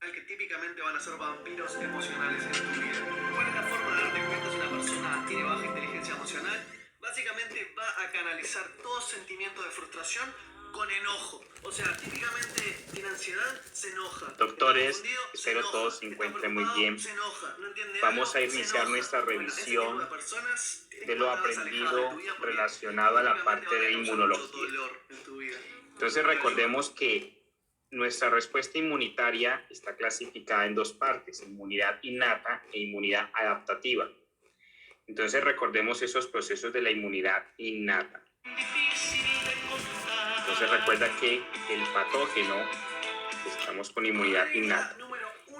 que típicamente van a ser vampiros emocionales en tu vida. ¿Cuál es la forma de darte cuenta si una persona tiene baja inteligencia emocional? Básicamente va a canalizar todo sentimiento de frustración con enojo. O sea, típicamente tiene ansiedad, se enoja. Doctores, espero todos se encuentren muy bien. Vamos a iniciar nuestra revisión de lo aprendido relacionado a la parte de inmunología. Entonces recordemos que nuestra respuesta inmunitaria está clasificada en dos partes: inmunidad innata e inmunidad adaptativa. Entonces recordemos esos procesos de la inmunidad innata. Entonces recuerda que el patógeno, estamos con inmunidad innata,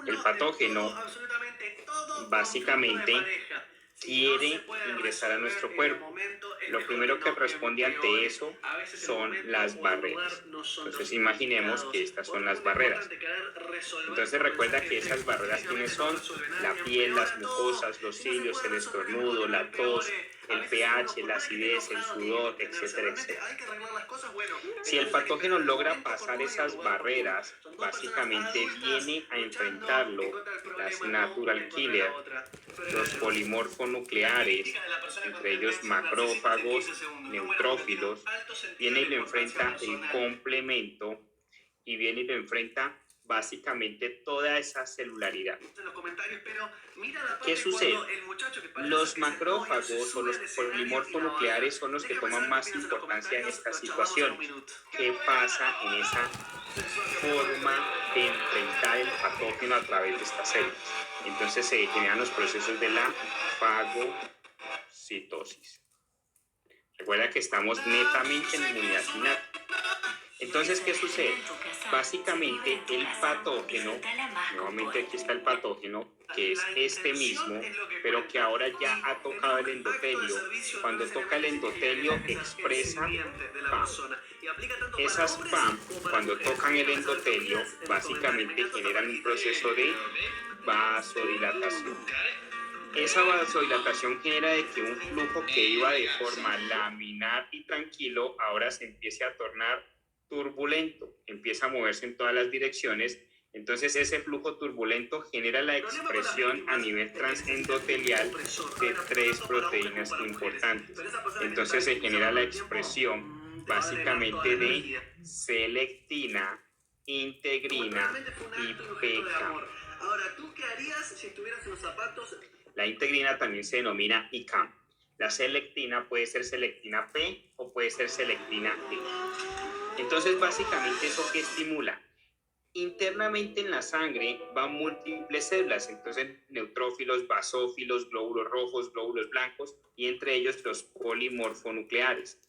el patógeno básicamente quiere ingresar a nuestro cuerpo. Lo primero que responde ante eso son las barreras. Entonces imaginemos que estas son las barreras. Entonces recuerda que esas barreras, ¿quiénes son? La piel, las mucosas, los cilios, el estornudo, la tos, el pH, la acidez, el sudor, etcétera, etcétera. Si el patógeno logra pasar esas barreras, básicamente viene a enfrentarlo las natural killer, los polimorfonucleares, entre ellos macrófagos, neutrófilos, viene y lo enfrenta el complemento y viene y lo enfrenta básicamente toda esa celularidad. ¿Qué sucede? Los macrófagos o los polimorfonucleares son los que toman más importancia en esta situación. ¿Qué pasa en esa forma de enfrentar el patógeno a través de estas células? Entonces se generan los procesos de la fagocitosis. Recuerda que estamos netamente en inmunidad innata. Entonces, ¿qué sucede? Básicamente el patógeno, nuevamente aquí está el patógeno, que es este mismo, pero que ahora ya ha tocado el endotelio. Cuando toca el endotelio expresa PAM. Esas PAM, cuando tocan el endotelio, básicamente generan un proceso de vasodilatación. Esa vasodilatación genera de que un flujo que iba de forma laminar y tranquilo ahora se empiece a tornar turbulento, empieza a moverse en todas las direcciones. Entonces ese flujo turbulento genera la expresión a nivel transendotelial de tres proteínas importantes. Entonces se genera la expresión básicamente de selectina, integrina y PK. Ahora, ¿tú qué harías si estuvieras en los zapatos? La integrina también se denomina ICAM. La selectina puede ser selectina P o puede ser selectina E. Entonces, básicamente, ¿eso qué estimula? Internamente en la sangre van múltiples células, entonces neutrófilos, basófilos, glóbulos rojos, glóbulos blancos y entre ellos los polimorfonucleares.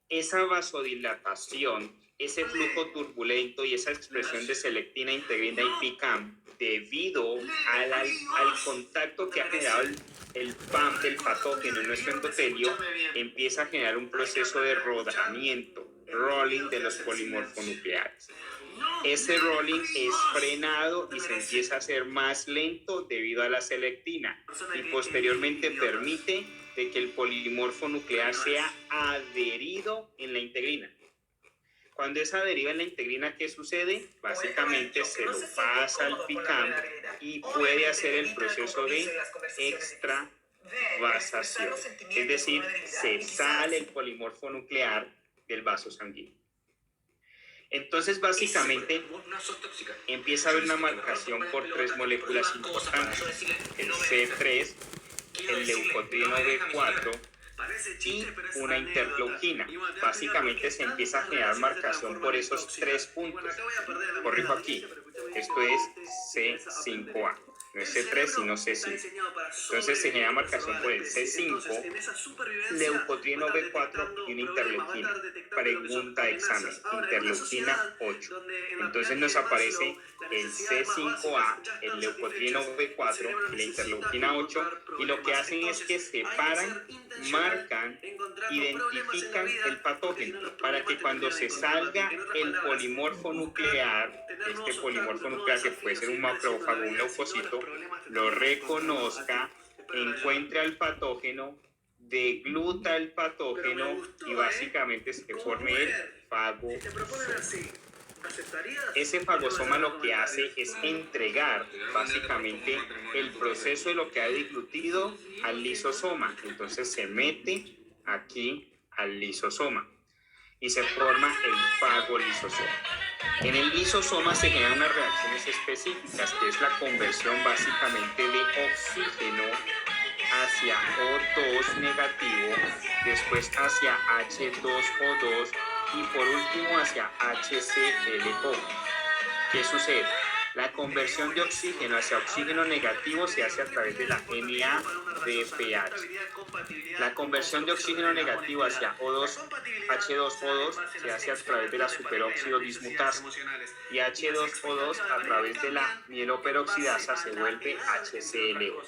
Esa vasodilatación, ese flujo turbulento y esa expresión de selectina, integrina y PICAM, debido al contacto que ha generado el PAM del patógeno en nuestro endotelio, empieza a generar un proceso de rodamiento, rolling de los polimorfonucleares. Ese rolling es frenado y se empieza a hacer más lento debido a la selectina y posteriormente permite de que el polimorfo nuclear sea adherido en la integrina. Cuando es adherido en la integrina, ¿qué sucede? Básicamente se lo pasa al PICAM y puede hacer el proceso de extravasación. Es decir, se sale el polimorfo nuclear del vaso sanguíneo. Entonces, básicamente, empieza a haber una marcación por tres moléculas importantes: el C3, el leucotrieno B4 y una interleuquina. Básicamente se empieza a generar marcación por esos tres puntos. Corrijo aquí, esto es C5A. No es C3, sino C5. Entonces se genera marcación por el C5, leucotrieno B4 y una interleuquina. Pregunta de examen, interleuquina 8. Entonces nos aparece el C5A, el leucotrieno B4 y la interleuquina 8, y lo que hacen es que separan, marcan, identifican el patógeno para que cuando se salga el polimorfo nuclear, este polimorfo nuclear que puede ser un macrófago, un leucocito, lo reconozca, encuentre al patógeno, degluta el patógeno y básicamente se forme el fagocito. Ese fagosoma lo que hace es entregar básicamente el proceso de lo que ha diglutido al lisosoma. Entonces se mete aquí al lisosoma y se forma el fagolisosoma. En el lisosoma se generan unas reacciones específicas, que es la conversión básicamente de oxígeno hacia O2 negativo, después hacia H2O2 y por último hacia HClO. ¿Qué sucede? La conversión de oxígeno hacia oxígeno negativo se hace a través de la NADPH. La conversión de oxígeno negativo hacia O2, H2O2 se hace a través de la superóxido dismutasa y H2O2 a través de la mieloperoxidasa se vuelve HClO.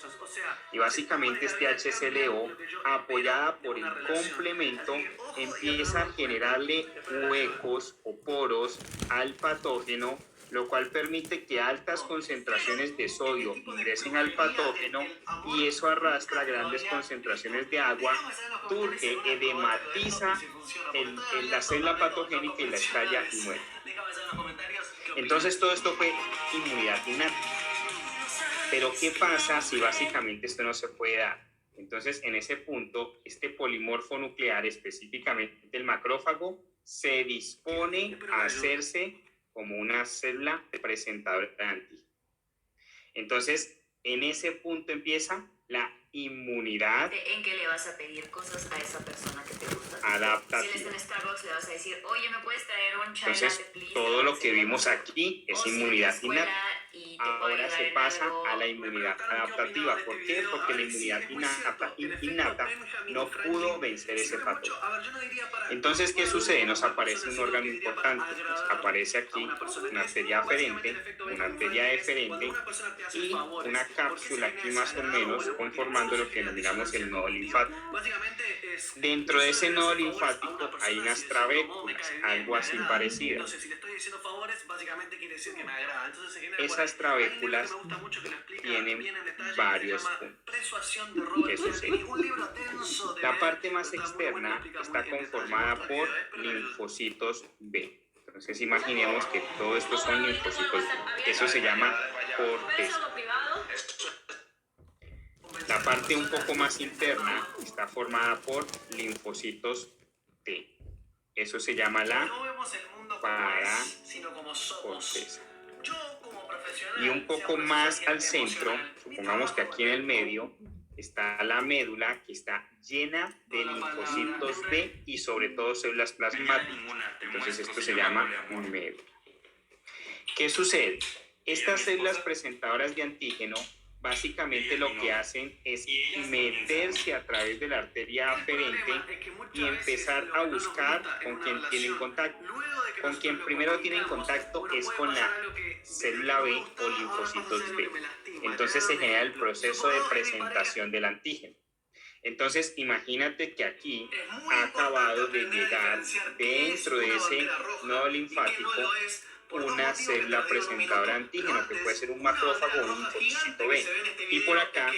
Y básicamente este HClO, apoyada por el complemento, empieza a generarle huecos o poros al patógeno, lo cual permite que altas concentraciones de sodio ingresen al patógeno y eso arrastra grandes concentraciones de agua, turge, edematiza la célula patogénica y la estalla y muere. Entonces todo esto fue inmunidad innata. Pero ¿qué pasa si básicamente esto no se puede dar? Entonces en ese punto, este polimorfo nuclear, específicamente el macrófago, se dispone a hacerse como una célula presentadora de antígeno. Entonces, en ese punto empieza la inmunidad. ¿En qué le vas a pedir cosas a esa persona que te gusta? Adaptativa. Si él está en Starbucks, le vas a decir, oye, ¿me puedes traer un chai Entonces, latte, please? todo lo que vimos aquí es inmunidad innata. Ahora se pasa a la inmunidad adaptativa. ¿Por qué? Porque la inmunidad innata no pudo vencer ese patógeno. Entonces, ¿qué sucede? Nos aparece un órgano importante. Nos aparece aquí una arteria aferente, una arteria eferente y una cápsula aquí más o menos conformando lo que denominamos el nodo linfático. Dentro de ese nodo linfático hay unas trabéculas, algo así parecidas. Esas trabéculas tienen varios puntos. ¿Qué sucede? La parte más externa está conformada por linfocitos B. Entonces imaginemos que todo esto son linfocitos B. Eso se llama corteza. La parte un poco más interna está formada por linfocitos T. Eso se llama la paracorteza. Y un poco más al centro, supongamos que aquí en el medio, está la médula que está llena de linfocitos B y sobre todo células plasmáticas. Entonces esto se llama médula. ¿Qué sucede? Estas células presentadoras de antígeno básicamente lo que hacen es meterse a través de la arteria aferente y empezar a buscar con quien tienen contacto. Con quien primero tienen contacto es con la célula B o linfocitos B. Entonces se genera el proceso de presentación del antígeno. Entonces imagínate que aquí ha acabado de llegar dentro de ese nodo linfático una célula presentadora de antígeno, que puede ser un macrófago o un linfocito B. Y por acá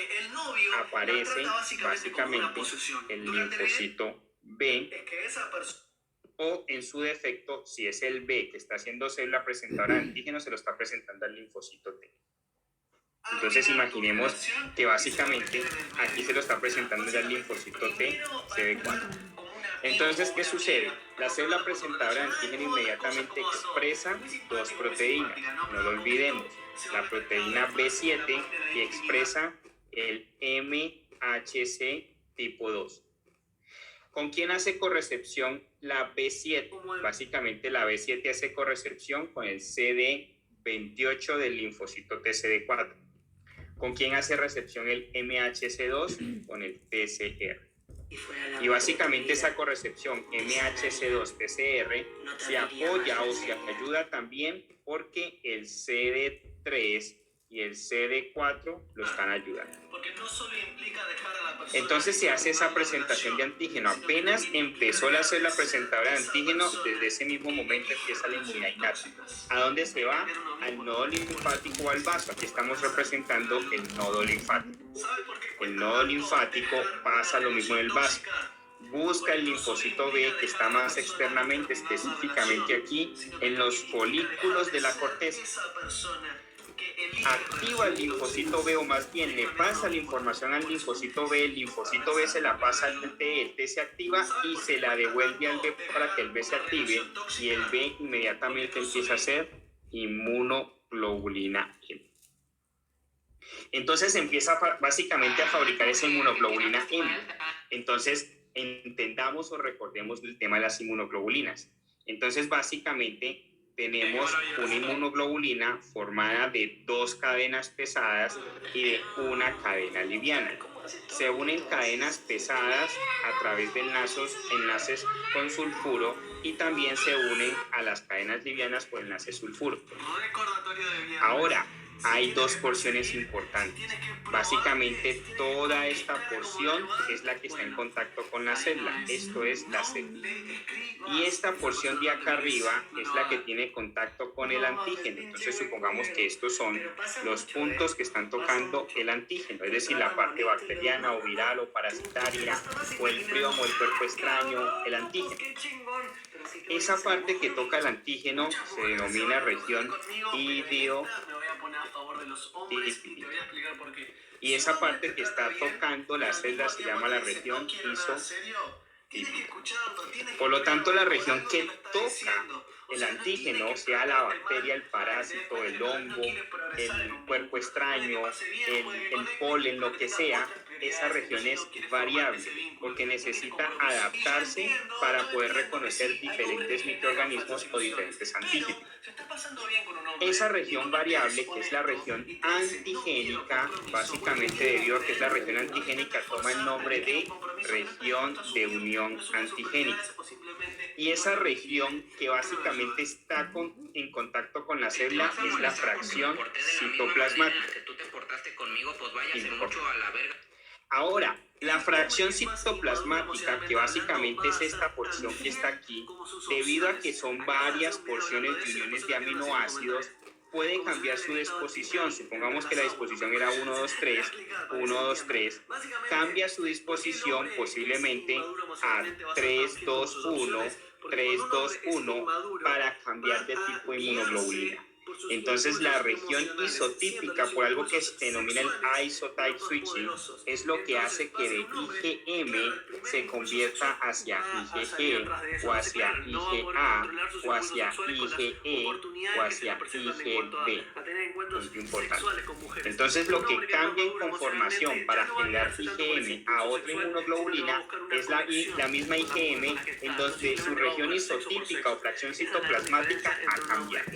aparece básicamente el linfocito B, o en su defecto, si es el B que está haciendo célula presentadora de antígeno, se lo está presentando al linfocito T. Entonces imaginemos que básicamente aquí se lo está presentando al linfocito T, CD4. Entonces, ¿qué sucede? La célula presentadora de antígeno inmediatamente expresa dos proteínas, no lo olvidemos, la proteína B7 y expresa el MHC tipo 2. ¿Con quién hace correcepción la B7? Básicamente la B7 hace correcepción con el CD28 del linfocito TCD4. ¿Con quién hace recepción el MHC2? Con el TCR. Y básicamente esa correcepción MHC2-TCR se apoya o se ayuda también porque el CD3 y el CD4 lo están ayudando. Entonces se hace esa presentación de antígeno. Apenas empezó la célula presentadora de antígeno, desde ese mismo momento empieza la inmunidad innata. ¿A dónde se va? Al nodo linfático o al vaso. Aquí estamos representando el nodo linfático. El nodo linfático pasa lo mismo en el vaso. busca el linfocito B que está más externamente, específicamente aquí, en los folículos de la corteza. Activa el linfocito B, o más bien le pasa la información al linfocito B, el linfocito B se la pasa al T, el T se activa y se la devuelve al B para que el B se active, y el B inmediatamente empieza a hacer inmunoglobulina M. Entonces empieza básicamente a fabricar esa inmunoglobulina M. Entonces entendamos o recordemos el tema de las inmunoglobulinas. Entonces básicamente tenemos una inmunoglobulina formada de 2 cadenas pesadas y de una cadena liviana. Se unen cadenas pesadas a través de enlaces con sulfuro, y también se unen a las cadenas livianas por enlaces sulfuro. Ahora, hay 2 porciones importantes. Básicamente toda esta porción es la que está en contacto con la célula, esto es la célula. Y esta porción de acá arriba es la que tiene contacto con el antígeno. Entonces supongamos que estos son los puntos que están tocando el antígeno, es decir, la parte bacteriana o viral o parasitaria, o el prion o el cuerpo extraño, el antígeno. Esa parte que toca el antígeno se denomina región idiotípica. Y esa parte que está tocando la célula se llama la región isotípica. Por lo tanto, la región que toca el antígeno, sea la bacteria, el parásito, el hongo, el cuerpo extraño, el polen, lo que sea, esa región es variable porque necesita adaptarse para poder reconocer diferentes microorganismos o diferentes antígenos. Esa región variable, que es la región antigénica, básicamente debido a que es la región antigénica, toma el nombre de región de unión antigénica. Y esa región que básicamente está en contacto con la célula es la fracción citoplasmática. Ahora, la fracción citoplasmática, que básicamente es esta porción que está aquí, debido a que son varias porciones de uniones de aminoácidos, puede cambiar su disposición. Supongamos que la disposición era 1, 2, 3, 1, 2, 3. Cambia su disposición posiblemente a 3, 2, 1, 3, 2, 1 para cambiar de tipo de inmunoglobulina. Entonces la región isotípica, por algo que se denomina el isotype switching, es lo que hace que de IgM se convierta hacia IgG o hacia IgA o hacia IgE o hacia IgB. Es muy importante. Entonces lo que cambia en conformación para generar IgM a otra inmunoglobulina es la misma IgM, en donde su región isotípica o fracción citoplasmática ha cambiado.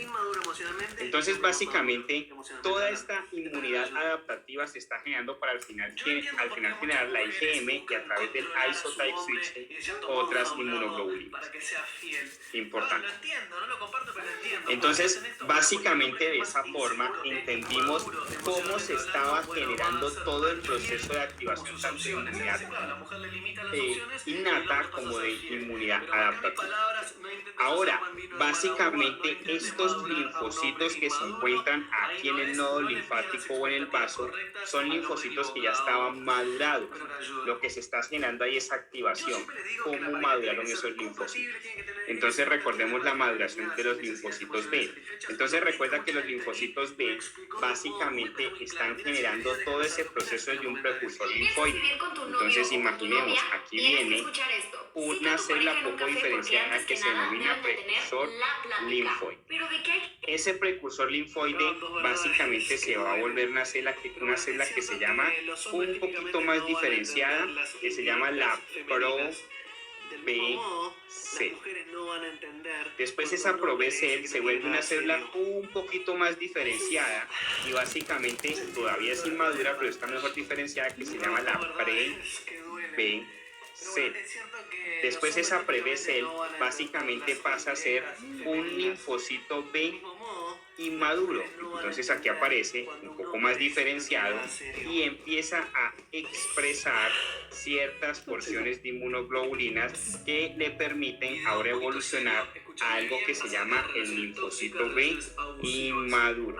Entonces, básicamente, toda esta inmunidad adaptativa se está generando para al final generar la IgM y a través del isotype switch otras inmunoglobulinas. Importante. Entonces, básicamente de esa forma entendimos cómo se estaba generando todo el proceso de activación tanto de inmunidad innata como de inmunidad adaptativa. Ahora, básicamente estos linfocitos que se encuentran aquí en el nodo linfático o en el vaso son linfocitos que ya estaban madurados. Lo que se está generando ahí es activación. ¿Cómo maduraron esos linfocitos? Entonces recordemos la maduración de los linfocitos B. Entonces recuerda que los linfocitos B básicamente están generando todo ese proceso de un precursor linfoide. Entonces imaginemos, aquí viene una célula poco diferenciada que se denomina precursor linfoide. Ese precursor linfoide básicamente se va a volver una célula que se llama un poquito más diferenciada, que se llama la ProBC. Después esa ProBC se vuelve una célula un poquito más diferenciada y básicamente todavía es inmadura, pero está mejor diferenciada, que se llama la PreB. Después esa PreB básicamente pasa a ser un linfocito B inmaduro. Entonces aquí aparece un poco más diferenciado y empieza a expresar ciertas porciones de inmunoglobulinas que le permiten ahora evolucionar muchas a algo que se llama el linfocito B inmaduro.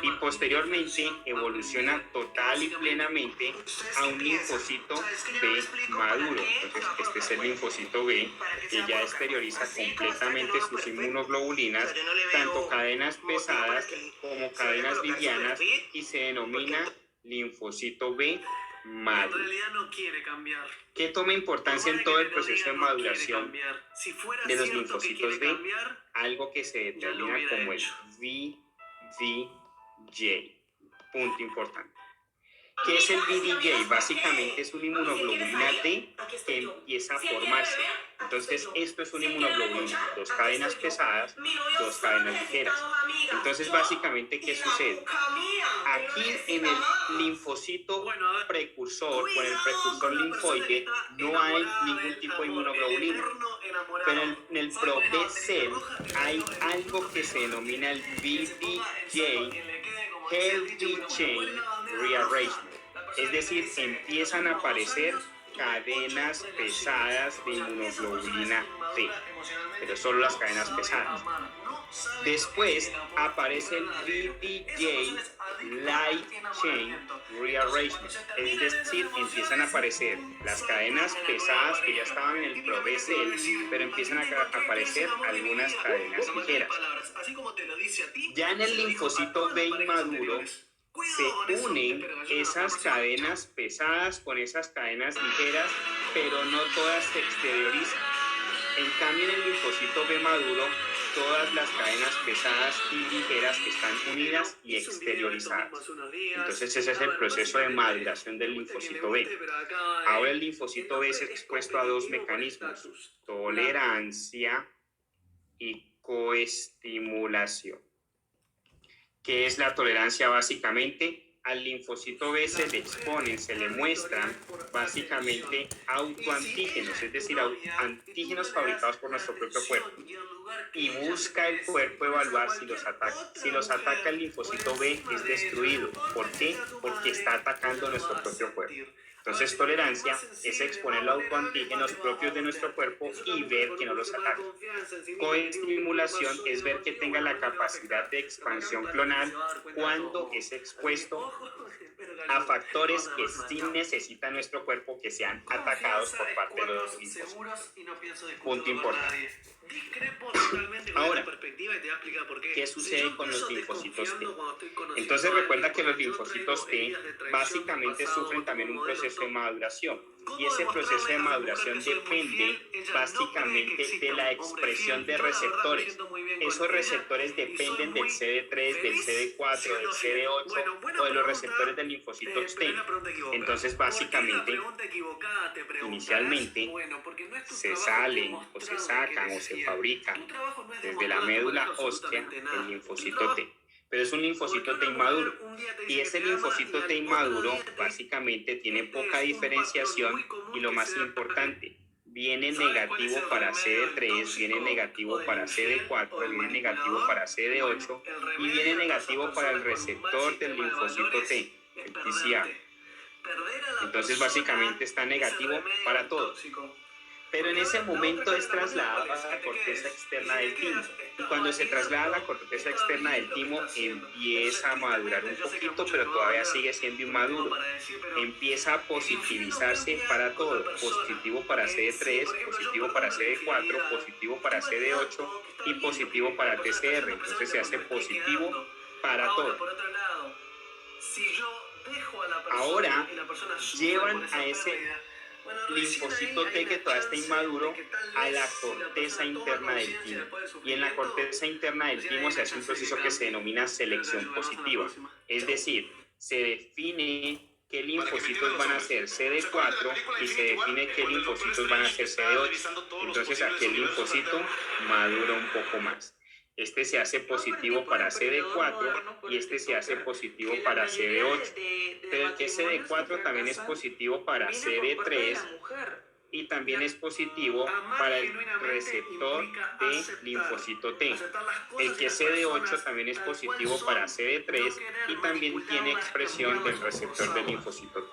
Y posteriormente evoluciona total y plenamente a un linfocito B maduro. Entonces este es el linfocito B que ya exterioriza completamente sus inmunoglobulinas, tanto cadenas pesadas como cadenas livianas, y se denomina linfocito B maduro. En realidad no quiere cambiar. ¿Qué toma importancia en todo el proceso de maduración de los linfocitos B? Algo que se determina como el VDJ. Punto importante. ¿Qué es el VDJ? Básicamente es una inmunoglobulina D que empieza a formarse. Entonces, esto es una inmunoglobulina, dos cadenas pesadas, dos cadenas ligeras. Entonces, básicamente, ¿qué sucede? Aquí en el linfocito precursor, o en el precursor linfoide, no hay ningún tipo de inmunoglobulina. Pero en el ProB-cell hay algo que se denomina el VDJ, Heavy Chain Rearrangement. Es decir, empiezan a aparecer cadenas pesadas de inmunoglobulina D, pero solo las cadenas pesadas. Después aparece el VDJ Light Chain Rearrangement, es decir, empiezan a aparecer las cadenas pesadas que ya estaban en el ProB-cell, pero empiezan a aparecer algunas cadenas ligeras. Ya en el linfocito B inmaduro se unen esas cadenas pesadas con esas cadenas ligeras, pero no todas se exteriorizan. En cambio, en el linfocito B maduro, todas las cadenas pesadas y ligeras están unidas y exteriorizadas. Entonces ese es el proceso de maduración del linfocito B. Ahora el linfocito B es expuesto a dos mecanismos: tolerancia y coestimulación. ¿Qué es la tolerancia? Básicamente, al linfocito B se le exponen, se le muestran básicamente autoantígenos, es decir, antígenos fabricados por nuestro propio cuerpo, y busca el cuerpo evaluar si los ataca. Si los ataca el linfocito B, es destruido. ¿Por qué? Porque está atacando nuestro propio cuerpo. Entonces, tolerancia es exponer los autoantígenos propios de nuestro cuerpo y ver que no los ataca. Coestimulación es ver que tenga la capacidad de expansión clonal cuando es expuesto a factores que sí necesita nuestro cuerpo que sean atacados por parte de los linfocitos. Punto importante. Ahora, ¿qué sucede con los linfocitos T? Entonces recuerda que los linfocitos T básicamente sufren también un proceso de maduración, y ese proceso de maduración depende básicamente de la expresión de receptores. Esos receptores dependen del CD3, del CD4, del CD8 o de los receptores del linfocito T. Entonces básicamente, inicialmente se salen o se sacan o se fabrican desde la médula ósea el linfocito T. Pero es un linfocito T inmaduro, y ese linfocito T inmaduro básicamente tiene poca diferenciación, y lo más importante, viene negativo para CD3, viene negativo para CD4, viene negativo para CD8 y viene negativo para el receptor del linfocito T, el TCA. Entonces básicamente está negativo para todo. Pero en ese momento es trasladado a la corteza externa del timo. Y cuando se traslada a la corteza externa del timo, empieza a madurar un poquito, pero todavía sigue siendo inmaduro. Empieza a positivizarse para todo. Positivo para CD3, positivo para CD4, positivo para CD8 y positivo para TCR. Entonces se hace positivo para todo. Ahora llevan a ese linfocito T que todavía está inmaduro a la corteza interna del timo, y en la corteza interna del timo se hace un proceso que se denomina selección positiva, es decir, se define qué linfocitos van a ser CD4 y se define qué linfocitos van a ser CD8. Entonces aquel linfocito madura un poco más. Este se hace positivo para CD4 y este se hace positivo para CD8. Pero el que es CD4 también es positivo para CD3 y también es positivo para el receptor de linfocito T. El que es CD8 también es positivo para CD3 y también tiene expresión del receptor de linfocito T.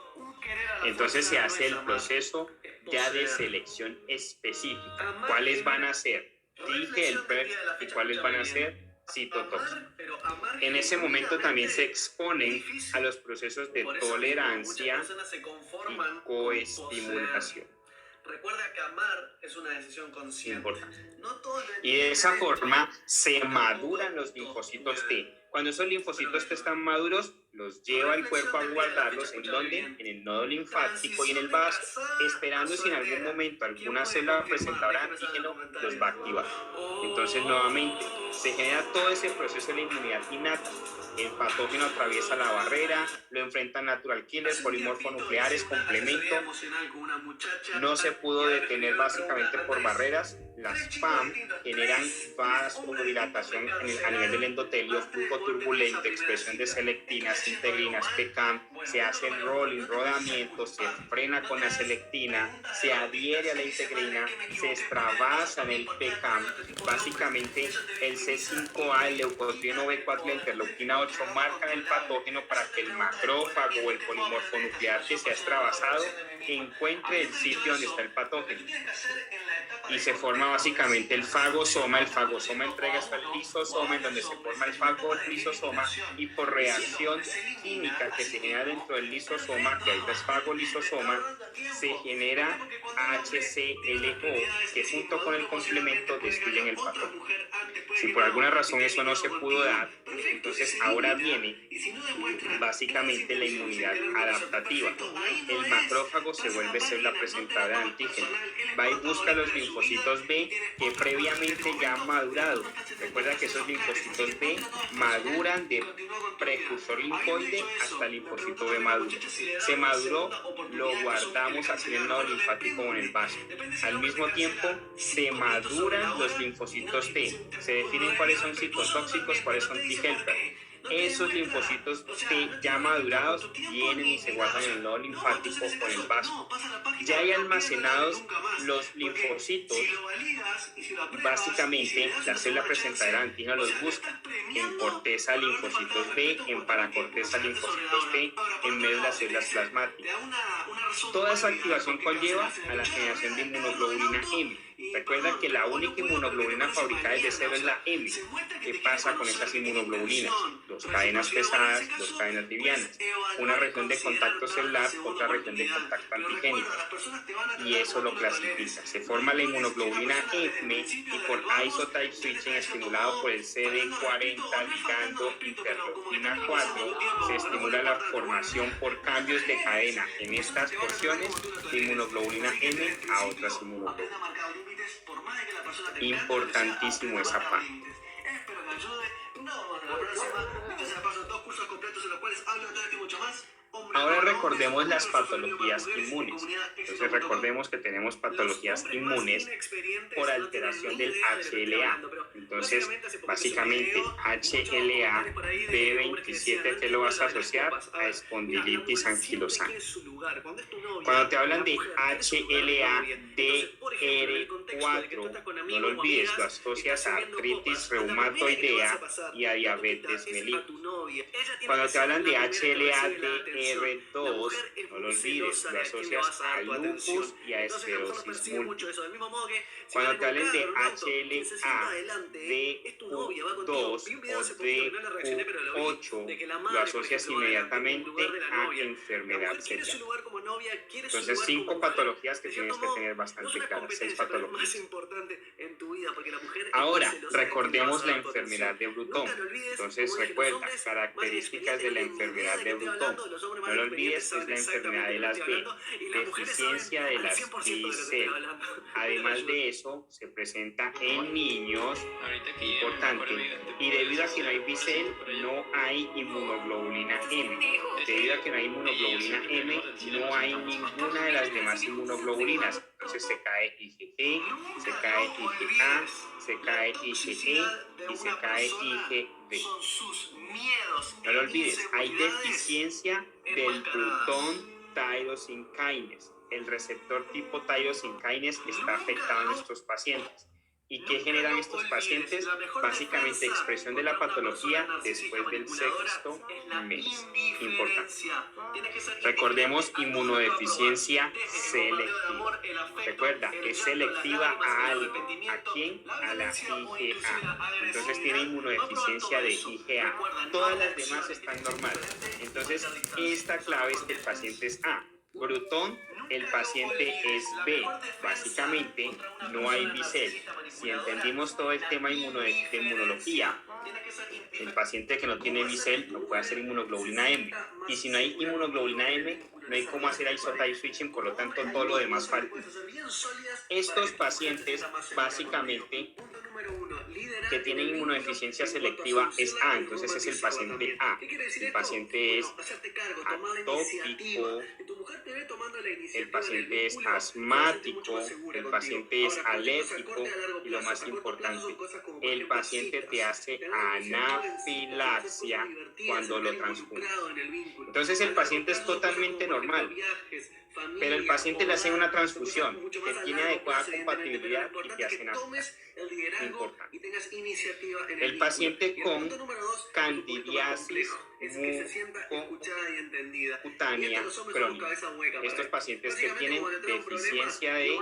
Entonces se hace el proceso ya de selección específica. ¿Cuáles van a ser? T-helper, ¿y cuáles van a ser? Citotóxicos. En ese momento también se exponen a los procesos de tolerancia y coestimulación. Recuerda que amar es una decisión consciente. Importante. Y de esa forma se maduran los linfocitos T. Cuando esos linfocitos T están maduros, los lleva el cuerpo a guardarlos ¿en dónde? En el nodo linfático y en el vaso, esperando si en algún momento alguna célula presentadora de antígeno los va a activar. Entonces, nuevamente, se genera todo ese proceso de la inmunidad innata. El patógeno atraviesa la barrera, lo enfrentan natural killer, polimorfos nucleares, complemento. No se pudo detener básicamente por barreras. Las PAM generan vasodilatación a nivel del endotelio, flujo turbulento, expresión de selectinas, integrinas, PCAM, se hace rolling, rodamiento, se frena con la selectina, se adhiere a la integrina, se extravasa en el PCAM. Básicamente el C5A, el leucotrieno B4 y la interleuquina 8 marcan el patógeno para que el macrófago o el polimorfo nuclear que se ha extravasado encuentre el sitio donde está el patógeno. Y se forma básicamente el fagosoma. El fagosoma entrega esto al lisosoma, en donde se forma el fagolizosoma, y por reacción química que se genera dentro del lisosoma, que ahorita es fagolisosoma, se genera HClO, que junto con el complemento destruyen el patógeno. Si por alguna razón eso no se pudo dar, entonces ahora viene básicamente la inmunidad adaptativa. El macrófago se vuelve célula presentadora de antígeno, va y busca los linfocitos B que previamente ya han madurado. Recuerda que esos linfocitos B maduran de precursor linfoide hasta linfocito B maduro. Se maduró, lo guardamos así en el nodo linfático o en el vaso. Al mismo tiempo, se maduran los linfocitos T. Se definen cuáles son citotóxicos, cuáles son T-helper. Esos linfocitos T ya madurados vienen y se guardan en el nodo linfático o en el vaso. Ya hay almacenados los linfocitos. Básicamente, la célula presentadora de antígeno los busca en corteza linfocitos B, en paracorteza linfocitos T, en medio de las células plasmáticas. Toda esa activación conlleva a la generación de inmunoglobulina M. Recuerda que la única inmunoglobulina fabricada desde cero es la M. ¿Qué pasa con esas inmunoglobulinas? Dos cadenas pesadas, dos cadenas livianas. Una región de contacto celular, otra región de contacto antigénico. Y eso lo clasifica. Se forma la inmunoglobulina M y por isotype switching estimulado por el CD40 ligando interleuquina 4 se estimula la formación por cambios de cadena en estas porciones de inmunoglobulina M a otras inmunoglobulinas. Importantísimo esa parte. Espero que ayude. Nos vemos la próxima. Este es el paso, 2 cursos completos en los cuales hablo de todo esto y mucho más. Ahora recordemos las patologías inmunes. Entonces recordemos que tenemos patologías inmunes por alteración del HLA. Entonces, básicamente, HLA B27 te lo vas a asociar a espondilitis anquilosante. Cuando te hablan de HLA DR4, no lo olvides, lo asocias a artritis reumatoidea y a diabetes mellitus. Cuando te hablan de HLA DR2, no lo olvides, lo asocias a lupus y a esclerosis múltiple. Cuando te hablen de HLA DQ2 o DQ8, lo asocias inmediatamente a enfermedad cellular. Entonces, 5 patologías que tienes que tener bastante claras, 6 patologías. Ahora, recordemos la enfermedad de Bruton. Entonces, recuerda, características de la enfermedad de Bruton. No lo olvides, es la enfermedad de las B, deficiencia de las B-cell. Además de eso, se presenta en niños, importante, y debido a que no hay B-cell, no hay inmunoglobulina M. Debido a que no hay inmunoglobulina M, no hay ninguna de las demás inmunoglobulinas. Entonces se cae IgG, se cae IgA, se cae IgE y se cae IgD. No lo olvides, hay deficiencia del Bruton tyrosine kinase. El receptor tipo tyrosine kinase está afectado en estos pacientes. ¿Y qué generan estos pacientes? Básicamente expresión de la patología después del sexto mes. Importante. Recordemos inmunodeficiencia selectiva. Recuerda, es selectiva a algo. ¿A quién? A la IgA. Entonces tiene inmunodeficiencia de IgA. Todas las demás están normales. Entonces, esta clave es que el paciente es A. Glutón, el paciente es B. Básicamente, no hay bisel. Si entendimos todo el tema de inmunología, el paciente que no tiene bisel no puede hacer inmunoglobulina M. Y si no hay inmunoglobulina M, no hay cómo hacer isotype switching, por lo tanto, todo lo demás falta. Estos pacientes, básicamente, que tienen inmunodeficiencia selectiva es A, entonces es el paciente A. El paciente es atópico, el paciente es asmático, el paciente es alérgico y lo más importante, el paciente te hace anafilaxia cuando lo transfunde. Entonces el paciente es totalmente normal, pero el paciente le hace una transfusión que tiene adecuada compatibilidad y te hace anafilaxia. Importante. El paciente con candidiasis mucocutánea crónica. Estos pacientes que tienen deficiencia de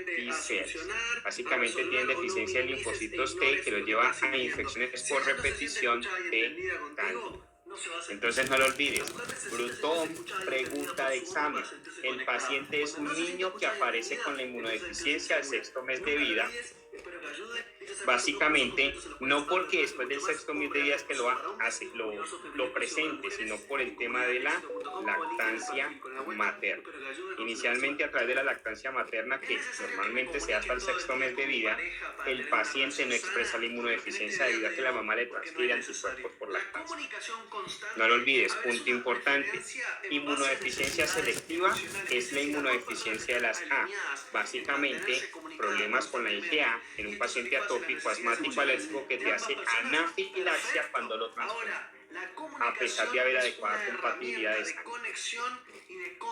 T-cells, básicamente tienen deficiencia de linfocitos T que los lleva a infecciones por repetición de cándida. Entonces no lo olvides, Brutón, pregunta de examen. El paciente es un niño que aparece con la inmunodeficiencia al sexto mes de vida. Básicamente, no porque después del sexto mes de vida es que lo presente, sino por el tema de la lactancia materna. Inicialmente, a través de la lactancia materna, que normalmente se da hasta el sexto mes de vida, el paciente no expresa la inmunodeficiencia debido a que la mamá le transfiere anticuerpos por lactancia. No lo olvides, punto importante. Inmunodeficiencia selectiva es la inmunodeficiencia de las A. Básicamente, problemas con la IgA en un paciente atópico, asmático, alérgico que te hace anafilaxia cuando lo transfunde, a pesar de haber adecuada compatibilidad de sangre.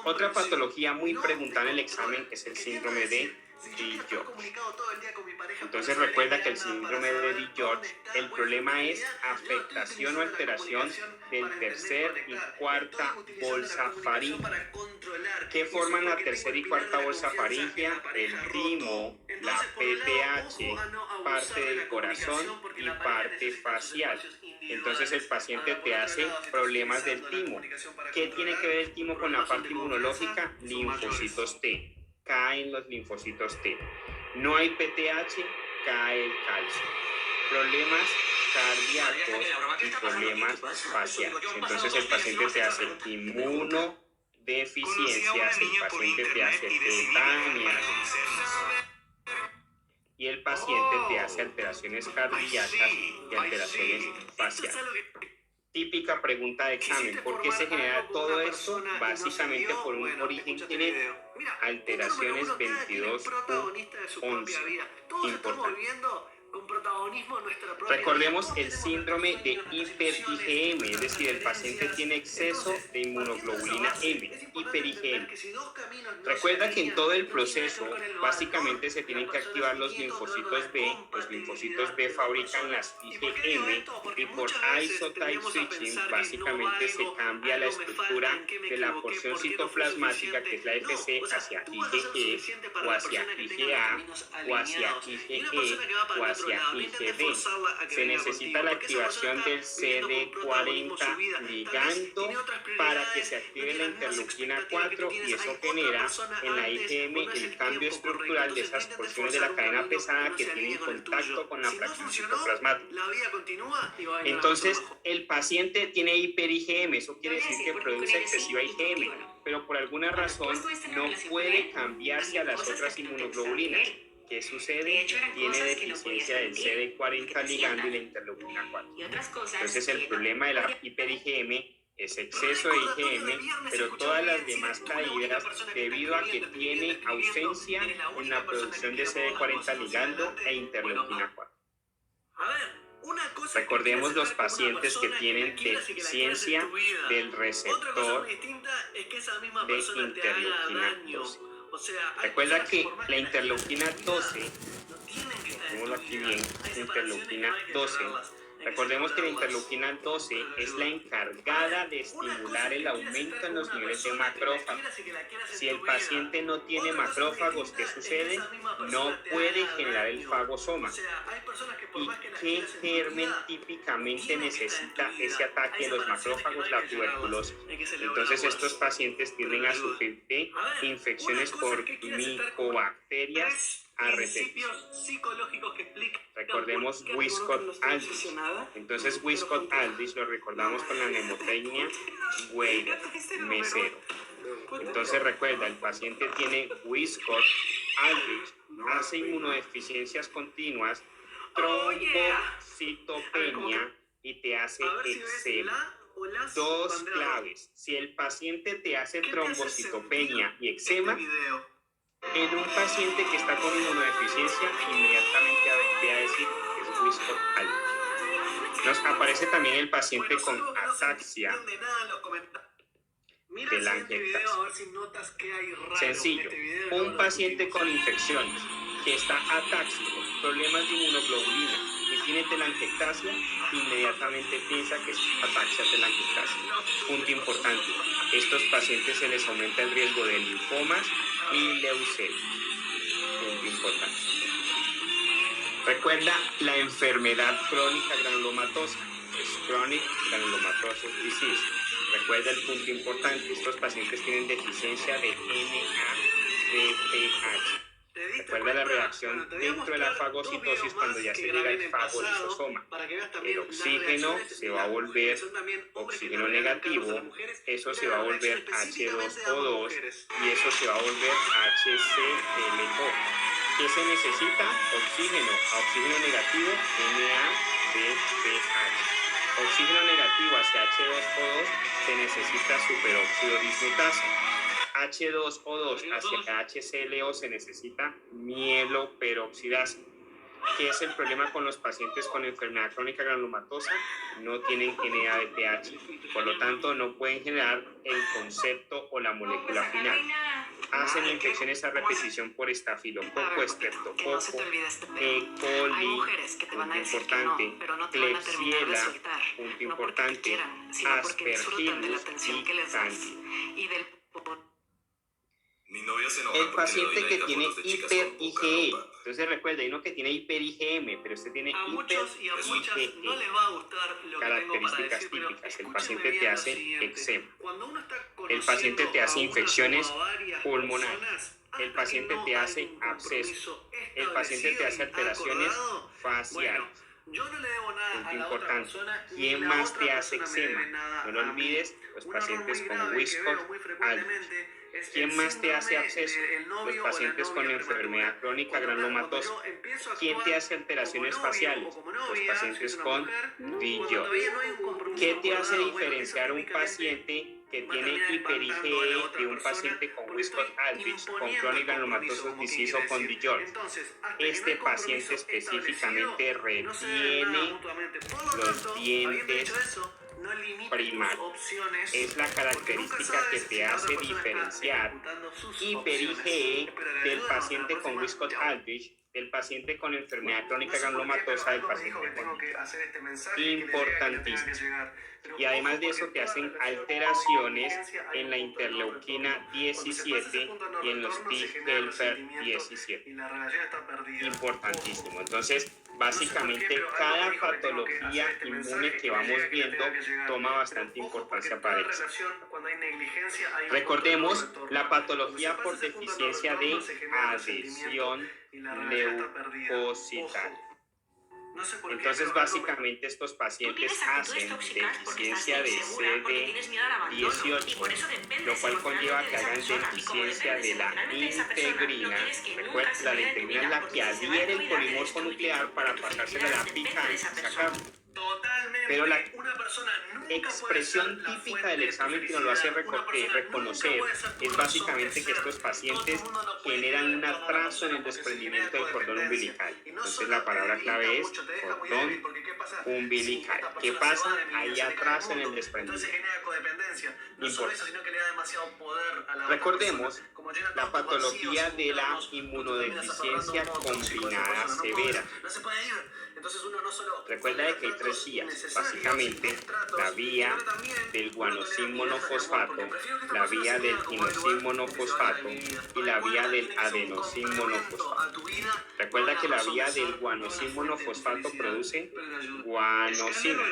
Otra patología muy preguntada en el examen es el síndrome de DiGeorge. Entonces recuerda que el síndrome de DiGeorge, el problema es afectación o alteración del tercer y cuarta bolsa faríngea. ¿Qué forman la tercera y cuarta bolsa faríngea? El timo, la PTH, parte del corazón y parte facial. Entonces el paciente te hace problemas del timo. ¿Qué tiene que ver el timo con la parte inmunológica? Linfocitos T. Caen los linfocitos T. No hay PTH, cae el calcio. Problemas cardíacos y problemas faciales. Entonces el paciente te hace inmunodeficiencias, el paciente te hace tetanias y el paciente te hace alteraciones cardíacas y alteraciones faciales. Típica pregunta de examen, ¿por qué se genera todo esto? Básicamente por un origen genético, alteraciones 22q11, importante. Recordemos el síndrome de hiper-IgM, es decir, el paciente tiene exceso de inmunoglobulina M, hiper-IgM. Recuerda que en todo el proceso, básicamente se tienen que activar los linfocitos B. Los linfocitos B fabrican las IgM y por isotype switching, básicamente se cambia la estructura de la porción citoplasmática, que es la FC, hacia IgG, o hacia IgA, o hacia IgE, o hacia IgD. Se necesita la activación del CD40 ligando para que se active la interleuquina 4 y eso genera en la IgM el cambio estructural de esas porciones de la cadena pesada que tienen contacto con la fracción citoplasmática. Entonces, el paciente tiene hiper-IgM, eso quiere decir que produce excesiva IgM, pero por alguna razón no puede cambiarse a las otras inmunoglobulinas. ¿Qué sucede? Tiene deficiencia del CD40 ligando y la interleuquina 4. Entonces el problema de la hiper-IgM es exceso de IgM, pero todas las demás caídas debido a que tiene ausencia en la producción de CD40 ligando e interleuquina 4. Recordemos los pacientes que tienen deficiencia del receptor de interleuquina 12. Recuerda que la interleuquina 12 anotémoslo aquí bien, interleuquina 12. Recordemos que la interleuquina 12 es la encargada de estimular el aumento en los niveles de macrófagos. Si el paciente no tiene macrófagos, ¿qué sucede? No puede generar el fagosoma. ¿Y qué germen típicamente necesita ese ataque de los macrófagos? La tuberculosis. Entonces estos pacientes tienden a sufrir de infecciones por micobacterias a repetición. Recordemos Wiskott-Aldrich. Entonces Wiskott-Aldrich lo recordamos con la mnemotecnia Weiner, mesero. Entonces recuerda, el paciente tiene Wiskott-Aldrich, hace inmunodeficiencias continuas, trombocitopenia y te hace eczema. Dos claves: si el paciente te hace trombocitopenia y eczema, en un paciente que está con inmunodeficiencia, inmediatamente voy a decir que es Wiskott-Aldrich. Nos aparece también el paciente con ataxia de la angiotaxia. Sencillo, un paciente con infecciones que está atáxico, problemas de inmunoglobulina y tiene telangiectasia, inmediatamente piensa que es ataxia telangiectasia. Punto importante, estos pacientes se les aumenta el riesgo de linfomas y leucemia. Punto importante. Recuerda la enfermedad crónica granulomatosa, es Chronic Granulomatous Disease. Recuerda el punto importante, estos pacientes tienen deficiencia de NADPH. Recuerda la reacción dentro de la fagocitosis cuando ya se llega al fagolisosoma. El oxígeno se va a volver oxígeno negativo, eso se va a volver H2O2 y eso se va a volver HClO. ¿Qué se necesita? Oxígeno. A oxígeno negativo, NADPH. Oxígeno negativo hacia H2O2 se necesita superóxido dismutasa. H2O2 hacia HClO se necesita mieloperoxidasa. ¿Qué es el problema con los pacientes con enfermedad crónica granulomatosa? No tienen NADPH, por lo tanto no pueden generar el concepto o la molécula final. Hacen infecciones a repetición por estafilococo, estreptococo, E. coli, punto importante, Klebsiella, punto importante, Aspergillus y Candida. El paciente que tiene hiper-IgE, entonces recuerda, hay uno que tiene hiper-IgM, pero este tiene hiper-IgE. No les va a gustar lo que tengo para Características decir, pero típicas, el escúchenme paciente bien te lo hace siguiente. eczema, Cuando uno está el paciente te hace conociendo infecciones a varias pulmonares, personas, el hasta paciente que no te hay hace un abscesos, compromiso el paciente te hace establecido y alteraciones acordado, faciales. bueno, yo no le debo nada Punto a la otra importante, persona, ni ¿quién la más otra te hace persona me debe eczema? nada No lo a mí. olvides, los Un error pacientes muy con grave que veo muy Wiskott-Aldrich. frecuentemente es ¿Quién el más te hace síndrome abscesos? del novio Los o la pacientes con novia enfermedad prematura. crónica Cuando granulomatosa. yo empiezo a ¿Quién te actuar hace alteraciones como novio faciales? o como Los novia, si pacientes es una con mujer, cuando DIGIO. todavía no hay un compromiso ¿Qué te hace acordado, bueno, diferenciar eso un típicamente paciente que va a tiene terminar espantando a la hiper-IgE otra de un persona, paciente con porque estoy Wiskott-Aldrich, con imponiendo Chronic el compromiso, Granulomatous como quien Disease quiere o con decir. DIGION? Entonces, hasta que no Este hay paciente compromiso específicamente establecido, no se deben nada retiene mutuamente. Por lo los tanto, habiendo dientes dicho eso, no limites tus primarios. opciones, Es la porque nunca característica sabes que si te la otra hace persona está diferenciar ejecutando sus hiper-IgE opciones. Espero que del ayudemos. paciente Hasta la con próxima. Chao. Wiskott-Aldrich, del paciente con enfermedad No crónica sé por qué, pero granulomatosa, del algo me dijo paciente que tengo con que hacer este mensaje y que le llegue a quien le tenga que importantísimo. llegar. Pero Y además ojo, de eso porque te toda hacen relación alteraciones con inteligencia hay en un la punto de no interleuquina retorno. Cuando se pasa ese 17 punto de no y en los retorno, se genera T-helper resentimiento 17. y la relación está perdida. Importantísimo. Ojo. Entonces, No sé por qué, básicamente, pero algo cada me dijo que tengo que patología hacer este inmune mensaje que y le vamos llegue a quien le viendo tenga que llegar. toma Pero bastante ojo, porque importancia en para toda eso. relación, cuando hay negligencia, hay un Recordemos punto de no la retorno. patología Cuando por se pasa ese punto de no deficiencia retorno, de se genera resentimiento adhesión y la relación está perdida. leucocital. Ojo. No sé por qué, Entonces, pero algo me básicamente, estos Tú pacientes tienes actitudes hacen tóxicas porque estás deficiencia de insegura, porque tienes miedo al abandono y por eso CD18, dependes lo cual conlleva emocionalmente que de esa hagan persona. Y como deficiencia dependes de la emocionalmente de esa persona, no integrina. quieres que nunca Recuerda, se la vaya de tu integrina es vida, la porque que si se va de adhiere tu el vida te polimorfo destruye, nuclear para porque tu pasársela a felicidad la depende pica de y esa persona. sacarlo. Totalmente. Pero la Una persona nunca expresión puede ser la típica fuente del de tu examen que nos lo hace felicidad. Una persona reconocer nunca puede ser tu es razón básicamente de que ser. estos pacientes Todo el mundo no puede generan querer un toda la atraso en el persona porque se desprendimiento genera del cordón codependencia. umbilical. Y no Entonces solo la palabra te limita clave es mucho, te deja muy cordón débil, porque ¿qué pasa umbilical. si esta ¿Qué persona se pasa? va de mi vida, Hay se le cae el atraso en el mundo? Entonces desprendimiento. genera codependencia. No solo eso, sino que le da demasiado poder a la otra Recordemos persona. Como la patología de la inmunodeficiencia combinada severa. Recuerda de que hay 3 vías, básicamente la vía del guanosin monofosfato, la vía del inosin monofosfato y la vía del adenosin monofosfato. Recuerda que la vía del guanosin monofosfato produce guanosina.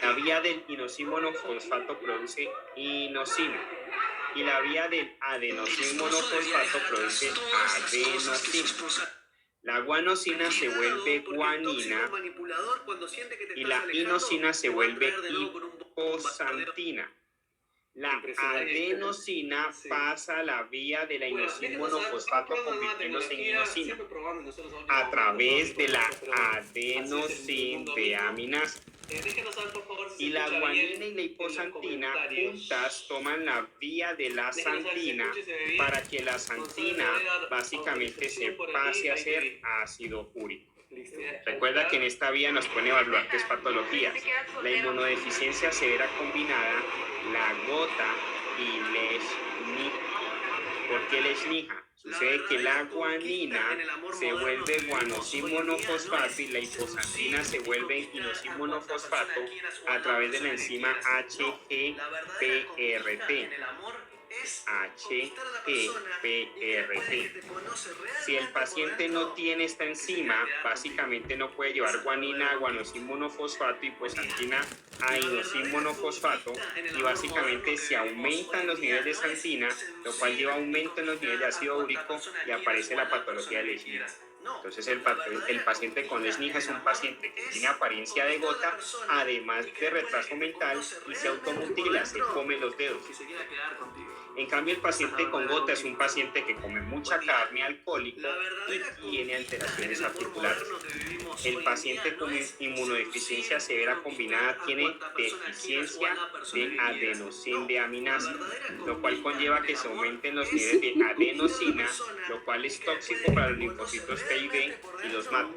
La vía del inosin monofosfato produce inosina. Y la vía del adenosin monofosfato produce adenosina. La guanosina se vuelve guanina y la inosina se vuelve hiposantina. La adenosina pasa a la vía de la inosin monofosfato convirtiéndose en inosina a través de la adenosin deaminasa. Y la guanina y la hiposantina juntas toman la vía de la santina para que la santina básicamente se pase a ser ácido úrico. Recuerda que en esta vía nos pueden evaluar 3 patologías: la inmunodeficiencia severa combinada, la gota y leishmania. ¿Por qué leishmania? Sucede que la guanina se vuelve guanosin monofosfato y la hiposantina se vuelve inosin monofosfato a través de la enzima HGPRT. HGPRT. Si el paciente no tiene esta enzima, básicamente no puede llevar guanina a guanosin monofosfato y hiposantina a inosin monofosfato, y básicamente se aumentan los niveles de santina, lo cual lleva aumento en los niveles de ácido úrico y aparece la patología de Leishman. Entonces el paciente con Leishman es un paciente que tiene apariencia de gota, además de retraso mental, y se automutila, se come los dedos. En cambio, el paciente con gota es un paciente que come mucha carne, alcohólico y tiene alteraciones articulares. El paciente con inmunodeficiencia severa combinada tiene deficiencia de adenosin deaminasa, lo cual conlleva que se aumenten los niveles de adenosina, lo cual es tóxico para los linfocitos T y B y los mata.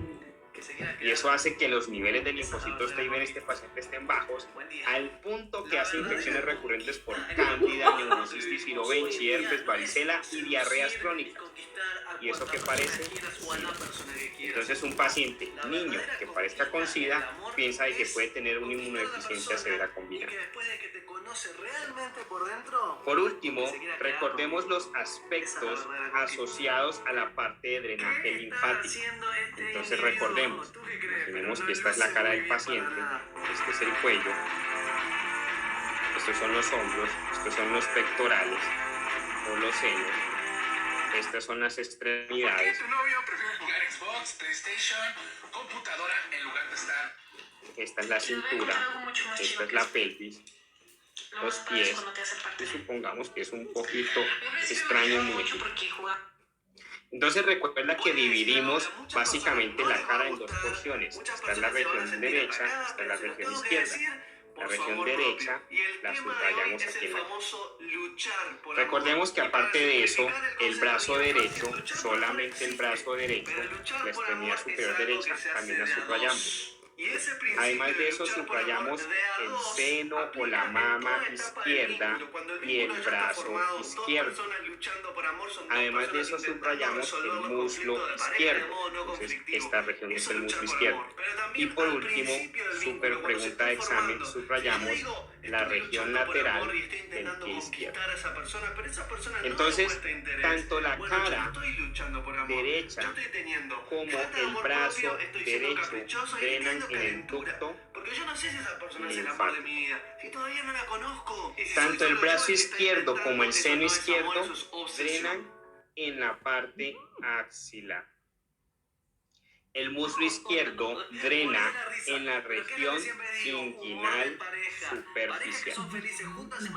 Y eso hace que los niveles de linfocitos T y B en este paciente estén bajos, al punto que hace infecciones recurrentes por cándida, neumocistis hirovenchi, herpes, varicela y diarreas crónicas. ¿Y eso qué parece? Entonces un paciente, niño, que parezca con SIDA, piensa de que puede tener una inmunodeficiencia severa combinada. Por último, recordemos los aspectos asociados a la parte de drenaje linfático. Entonces recordemos, tenemos que esta es la cara del paciente, este es el cuello, estos son los hombros, estos son los pectorales o los senos, estas son las extremidades. ¿Por qué tu novio prefiere jugar Xbox, PlayStation, computadora en lugar de estar? Esta es la cintura, esta es la pelvis, los pies, y supongamos que es un poquito extraño y muy difícil. Entonces recuerda que dividimos básicamente la cara en 2 porciones. Esta es la región derecha, esta es la región izquierda. La región derecha la subrayamos aquí en la cara. Recordemos que aparte de eso, el brazo derecho, solamente el brazo derecho, la extremidad superior derecha, también la subrayamos. Además de eso, subrayamos el seno o la mama izquierda y el brazo izquierdo. Además de eso, subrayamos el muslo izquierdo. Entonces, esta región es el muslo izquierdo. Y por último, super pregunta de examen, subrayamos la región lateral del pie izquierdo. Entonces, tanto la cara derecha como el brazo derecho drenan en el ducto linfático. Tanto el brazo izquierdo como el seno izquierdo drenan en la parte axilar. El muslo izquierdo drena en la región inguinal superficial.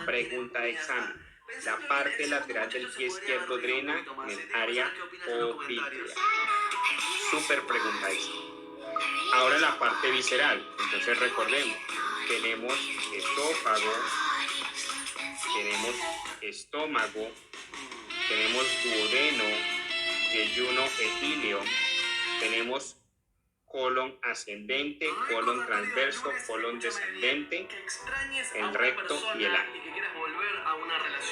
Pregunta de examen. La parte lateral del pie izquierdo drena en el área oblitea. Super pregunta de examen. Ahora la parte visceral. Entonces recordemos, tenemos esófago, tenemos estómago, tenemos duodeno, yeyuno, etilio, tenemos colon ascendente, colon transverso, colon descendente, el recto y el ano.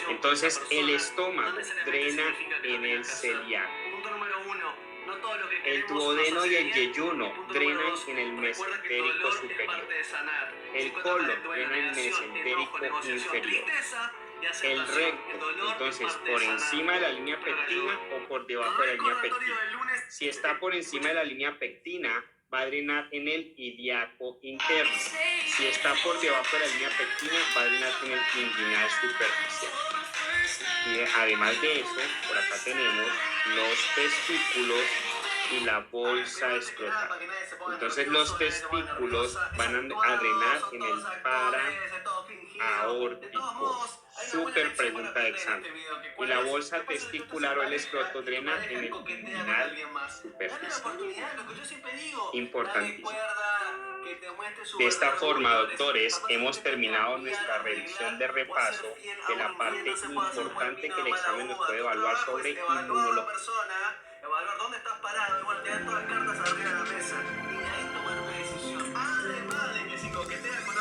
Entonces el estómago drena en el celíaco. Punto número 1. No todo lo que El queremos duodeno nos y hace el bien. yeyuno Punto drenan número 2. en el Recuerda que el mesentérico dolor es superior. parte de sanar. El Si cuentas colon con duelo, drena en el negación, mesentérico enojo, negociación, inferior. tristeza y El aceptación. recto, El dolor es entonces parte por de sanar. encima de la línea pectina o por debajo de la línea pectina. Si está por encima de la línea pectina, va a drenar en el ilíaco interno. Si está por debajo de la línea pectina, va a drenar en el inguinal superficial. Y además de eso, por acá tenemos los testículos y la bolsa escrotal. Entonces los testículos van a drenar en el para-aórtico. Súper pregunta de examen. Y la bolsa testicular o el escroto drena en el inguinal superficial. Importantísimo. De esta forma, doctores, hemos terminado nuestra revisión de repaso de la parte importante que el examen nos puede evaluar sobre inmunología. Evaluar dónde estás parado, igual te dan todas las cartas arriba de la mesa y de ahí tomar una decisión. Además de que si coqueteas con